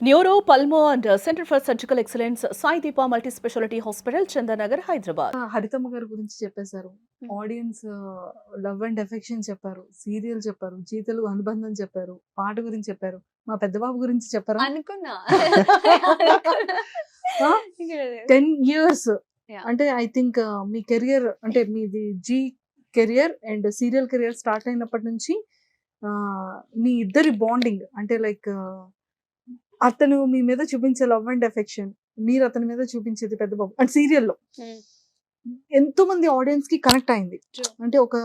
Neuro pulmo and centre for surgical excellence Sai Deepa multi speciality hospital Chandanagar Hyderabad. Harithamma గారి గురించి చెప్పేశారు. Audience love and affection చెప్పారు, serial చెప్పారు, జీ తెలుగు అనుబంధం చెప్పారు, పాట గురించి చెప్పారు, మా పెద్ద బాబు గురించి చెప్పారు. అనుకున్నా 10 years Yeah. అంటే ఐ థింక్ మీ కెరియర్ అంటే మీది Zee career and serial career start అయినప్పటి నుంచి మీ ఇద్దరి బాండింగ్ అంటే లైక్ అతను మీ మీద చూపించే లవ్ అండ్ ఎఫెక్షన్, మీరు అతని మీద చూపించేది పెద్ద బాబు అండ్ సీరియల్లో ఎంతో మంది ఆడియన్స్ కి కనెక్ట్ అయింది. True. అంటే ఒక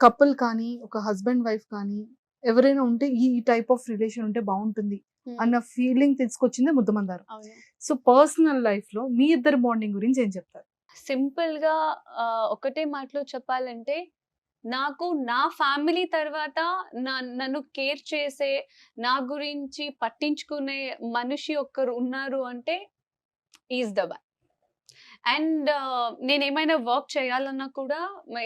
కపుల్ కానీ ఒక హస్బెండ్ వైఫ్ కానీ ఎవరైనా ఉంటే ఈ టైప్ ఆఫ్ రిలేషన్ ఉంటే బాగుంటుంది అన్న ఫీలింగ్ తీసుకొచ్చిందే ముద్దమందారం. సో పర్సనల్ లైఫ్ లో మీ ఇద్దరు బాండింగ్ గురించి ఏం చెప్తారు? సింపుల్ గా ఒకటే మాటలో చెప్పాలంటే, నాకు నా ఫ్యామిలీ తర్వాత నన్ను కేర్ చేసే, నా గురించి పట్టించుకునే మనిషి ఒక్కరు ఉన్నారు అంటే ఈజ్ ద బాయ్. అండ్ నేను ఏమైనా వర్క్ చేయాలన్నా కూడా,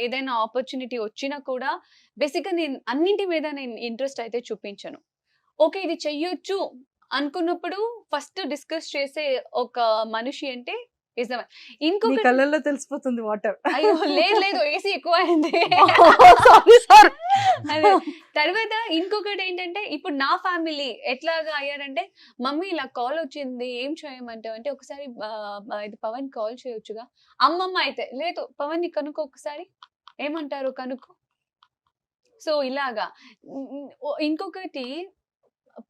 ఏదైనా ఆపర్చునిటీ వచ్చినా కూడా బేసిక్గా నేను అన్నింటి మీద నేను ఇంట్రెస్ట్ అయితే చూపించను. ఓకే ఇది చెయ్యొచ్చు అనుకున్నప్పుడు ఫస్ట్ డిస్కస్ చేసే ఒక మనిషి అంటే ఈజ్ ద బాయ్. మీ ఇంకొక కళ్ళల్లో తెలిసిపోతుంది వాటర్. అయ్యో లేదు ఏసీ ఎక్కువ అయింది. అదే. తర్వాత ఇంకొకటి ఏంటంటే, ఇప్పుడు నా ఫ్యామిలీ ఎట్లాగా అయ్యారంటే, మమ్మీ ఇలా కాల్ వచ్చింది ఏం చేయమంటావు అంటే, ఒకసారి ఇది పవన్ కాల్ చేయొచ్చుగా. అమ్మమ్మ అయితే లేదు పవన్ ని కనుక్కో ఒకసారి, ఏమంటారు కనుక్కో. సో ఇలాగా ఇంకొకటి,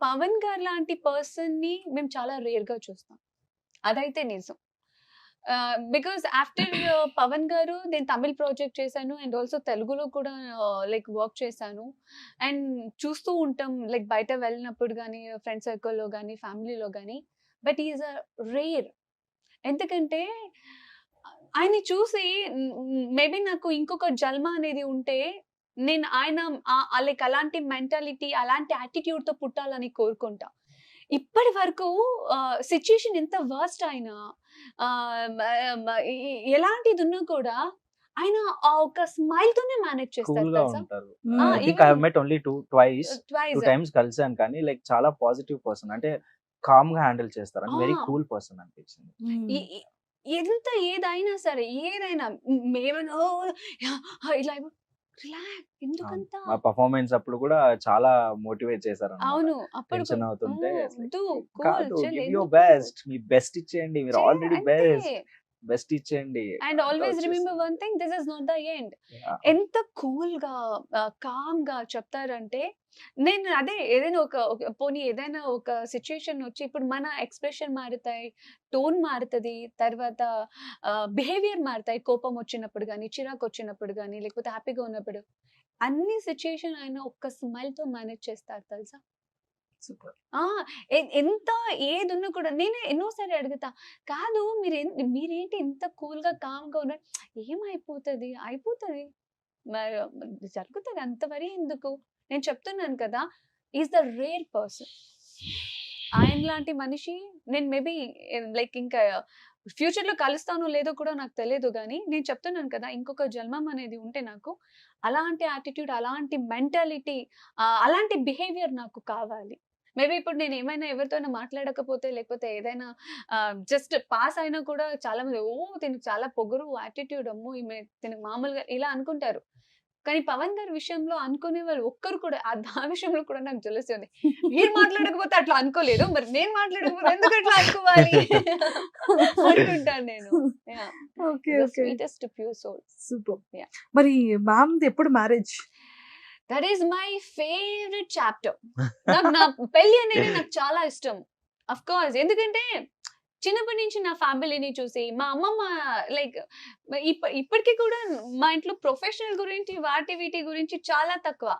పవన్ గారు లాంటి పర్సన్ ని మేము చాలా రేర్ గా చూస్తాం, అదైతే నిజం. బికాస్ ఆఫ్టర్ పవన్ గారు నేను తమిళ్ ప్రాజెక్ట్ చేశాను అండ్ ఆల్సో తెలుగులో కూడా లైక్ వర్క్ చేశాను. అండ్ చూస్తూ ఉంటాం లైక్ బయట వెళ్ళినప్పుడు కానీ, ఫ్రెండ్ సర్కిల్లో కానీ, ఫ్యామిలీలో కానీ. But is a rare. ఎందుకంటే ఆయన్ని చూసి మేబీ నాకు ఇంకొక జన్మ అనేది ఉంటే నేను ఆయన లైక్ అలాంటి మెంటాలిటీ, అలాంటి యాటిట్యూడ్తో పుట్టాలని కోరుకుంటా. ఇప్పటి వరకు సిచ్యుయేషన్ ఎంత వర్స్ట్ అయినా, ఎలాంటిది ఉన్నా కూడా ఆయన ఆ ఒక స్మైల్ తోనే మేనేజ్ చేస్తారు కూల్ గా తెలుసా. ఉంటారు. Ah, I think I have met only twice Twice. Times కలిసాను, కానీ లైక్ చాలా పాజిటివ్ పర్సన్, అంటే కామ్ గా హ్యాండిల్ చేస్తారు అని వెరీ Ah. కూల్ పర్సన్ అనిపించింది. ఎంత ఏదైనా సరే, ఏదైనా మేమైనా ఇలా రిలాక్స్ ఎందుకంత. మా పర్ఫార్మెన్స్ అప్పుడు కూడా చాలా మోటివేట్ చేశారు. అవును అప్పుడు టెన్షన్ అవుతుంటే కాదు, give your best, me best ఇచ్చేయండి, మీరు ఆల్రెడీ బెస్ట్ ఇచ్చేయండి. And always remember one thing, this is not the end. ఎంత కూల్ గా కామ్ గా చెప్తారంటే, నేను అదే ఏదైనా పోనీ ఏదైనా ఒక సిచ్యుయేషన్ వచ్చి, ఇప్పుడు మన ఎక్స్ప్రెషన్ మారుతాయి, టోన్ మారుతుంది, తర్వాత బిహేవియర్ మారుతాయి. కోపం వచ్చినప్పుడు కానీ, చిరాకు వచ్చినప్పుడు కానీ, లేకపోతే హ్యాపీగా ఉన్నప్పుడు, అన్ని సిచ్యుయేషన్ ఆయన ఒక్క స్మైల్ తో మేనేజ్ చేస్తారు తెలుసా. సూపర్. ఎంత ఏది ఉన్నా కూడా నేనే ఎన్నోసారి అడుగుతా, కాదు మీరేంటి ఇంత కూల్ గా కామ్ గా ఉన్నారు, ఏమైపోతుంది అయిపోతుంది మరి జరుగుతుంది అంత వరీ ఎందుకు. నేను చెప్తున్నాను కదా, ఈజ్ ద రేర్ పర్సన్. ఆయన లాంటి మనిషి నేను మేబీ లైక్ ఇంకా ఫ్యూచర్ లో కలుస్తానో లేదో కూడా నాకు తెలియదు, కానీ నేను చెప్తున్నాను కదా, ఇంకొక జన్మం అనేది ఉంటే నాకు అలాంటి యాటిట్యూడ్, అలాంటి మెంటాలిటీ, అలాంటి బిహేవియర్ నాకు కావాలి. మేబీ ఇప్పుడు నేను ఏమైనా ఎవరితోనైనా మాట్లాడకపోతే, లేకపోతే ఏదైనా జస్ట్ పాస్ అయినా కూడా చాలా మంది తినకు చాలా పొగరు, యాటిట్యూడ్, అమ్మో ఈమె తినకు మామూలుగా ఇలా అనుకుంటారు. కానీ పవన్ గారి విషయంలో అనుకునే వాళ్ళు ఒక్కరు కూడా, ఆ విషయంలో కూడా నాకు జెలసీ ఉంది. మీరు మాట్లాడకపోతే అట్లా అనుకోలేదు, మరి నేను మాట్లాడకపోతే ఎందుకు అట్లా అనుకోవాలి అనుకుంటాను నేను. Sweetest pure soul. Super. Yeah. మరి మ్యామ్ ఎప్పుడు marriage? That is my favourite chapter. నా పెళ్లి అనేది నాకు చాలా ఇష్టం. అఫ్ కోర్స్, ఎందుకంటే చిన్నప్పటి నుంచి నా ఫ్యామిలీని చూసి, మా అమ్మమ్మ లైక్ ఇప్పటికీ కూడా మా ఇంట్లో ప్రొఫెషనల్ గురించి, వీటి గురించి చాలా తక్కువ.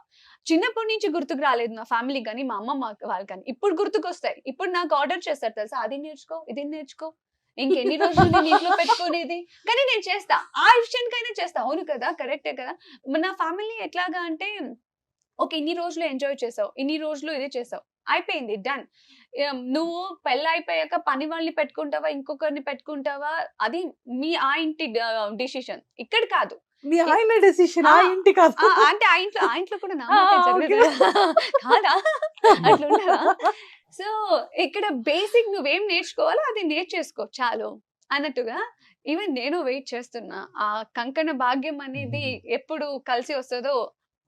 చిన్నప్పటి నుంచి గుర్తుకు రాలేదు నా ఫ్యామిలీ కానీ, మా అమ్మమ్మ వాళ్ళు కానీ. ఇప్పుడు గుర్తుకు వస్తాయి. ఇప్పుడు నాకు ఆర్డర్ చేస్తారు తెలుసా, అది నేర్చుకో, ఇది నేర్చుకో, ఇంకెన్ని రోజులు నేను ఇంట్లో పెట్టుకునేది. కానీ నేను చేస్తా, ఆ విషయానికైనా చేస్తా. అవును కదా, కరెక్టే కదా. నా ఫ్యామిలీ ఎట్లాగా అంటే, ఓకే ఇన్ని రోజులు ఎంజాయ్ చేసావు, ఇన్ని రోజులు ఇది చేసావు, అయిపోయింది, డన్. నువ్వు పెళ్ళి అయిపోయాక పని వాళ్ళని పెట్టుకుంటావా, ఇంకొకరిని పెట్టుకుంటావా, అది ఆ ఇంటి డిసిషన్, ఇక్కడ కాదు. మీ ఆయన డెసిషన్ ఆ ఇంటి కాదు. అంటే ఆ ఇంట్లో కూడా నా మాటే జరుగుతుందా? కాదా? అట్లా ఉండదా? సో ఇక్కడ బేసిక్ నువ్వేం నేర్చుకోవాలో అది నేర్చేసుకో చాలు అన్నట్టుగా ఈవెన్ నేను వెయిట్ చేస్తున్నా. ఆ కంకణ భాగ్యం అనేది ఎప్పుడు కలిసి వస్తుందో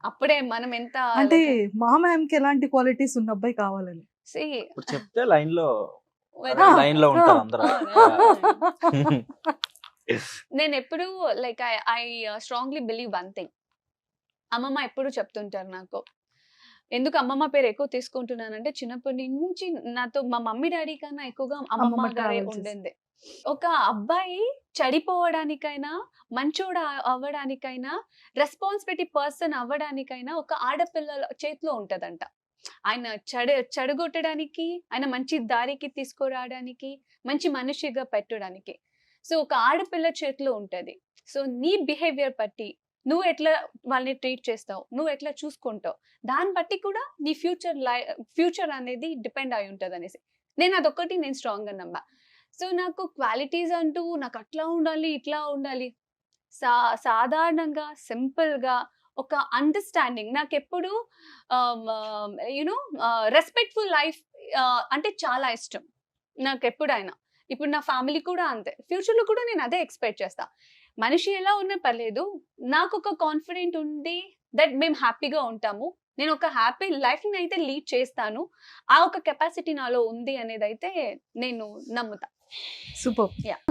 అప్పుడే మనం ఎంత అంటే మా మ్యామ్ కి ఎలాంటి క్వాలిటీస్ ఉన్న అబ్బాయి కావాలని. see, ఇప్పుడు చెప్తే లైన్ లో well, ఉంటారు అందరూ. నేను ఎప్పుడు like I strongly believe one thing. అమ్మమ్మ ఎప్పుడు చెప్తుంటారు నాకు, ఎందుకు అమ్మమ్మ పేరు ఎక్కువ తీసుకుంటున్నానంటే చిన్నప్పటి నుంచి నాతో మా మమ్మీ డాడీ కన్నా ఎక్కువగా అమ్మమ్మ అమ్మమ్మ గారే travels. ఉండింది. ఒక అబ్బాయి చెడిపోవడానికైనా మంచోడు అవ్వడానికైనా రెస్పాన్సిబిలిటీ పర్సన్ అవ్వడానికైనా ఒక ఆడపిల్లల చేతిలో ఉంటదంట. ఆయన చెడగొట్టడానికి, ఆయన మంచి దారికి తీసుకురావడానికి, మంచి మనిషిగా పెట్టడానికి. సో ఒక ఆడపిల్ల చేతిలో ఉంటది. సో నీ బిహేవియర్ బట్టి నువ్వు ఎట్లా వాళ్ళని ట్రీట్ చేస్తావు, నువ్వు ఎట్లా చూసుకుంటావు, దాన్ని బట్టి కూడా నీ ఫ్యూచర్ అనేది డిపెండ్ అయి ఉంటుంది అనేసి నేను అదొక్కటి నేను స్ట్రాంగ్గా నమ్మా. సో నాకు క్వాలిటీస్ అంటూ నాకు అట్లా ఉండాలి ఇట్లా ఉండాలి, సాధారణంగా సింపుల్గా ఒక అండర్స్టాండింగ్. నాకు ఎప్పుడు యూనో రెస్పెక్ట్ఫుల్ లైఫ్ అంటే చాలా ఇష్టం నాకు ఎప్పుడైనా. ఇప్పుడు నా ఫ్యామిలీ కూడా అంతే, ఫ్యూచర్లో కూడా నేను అదే ఎక్స్పెక్ట్ చేస్తా. మనిషి ఎలా ఉన్నా పర్లేదు, నాకు ఒక కాన్ఫిడెంట్ ఉంది దట్ మేము హ్యాపీగా ఉంటాము, నేను ఒక హ్యాపీ లైఫ్ని అయితే లీడ్ చేస్తాను, ఆ ఒక కెపాసిటీ నాలో ఉంది అనేది అయితే నేను నమ్ముతా. సూపర్. Yeah.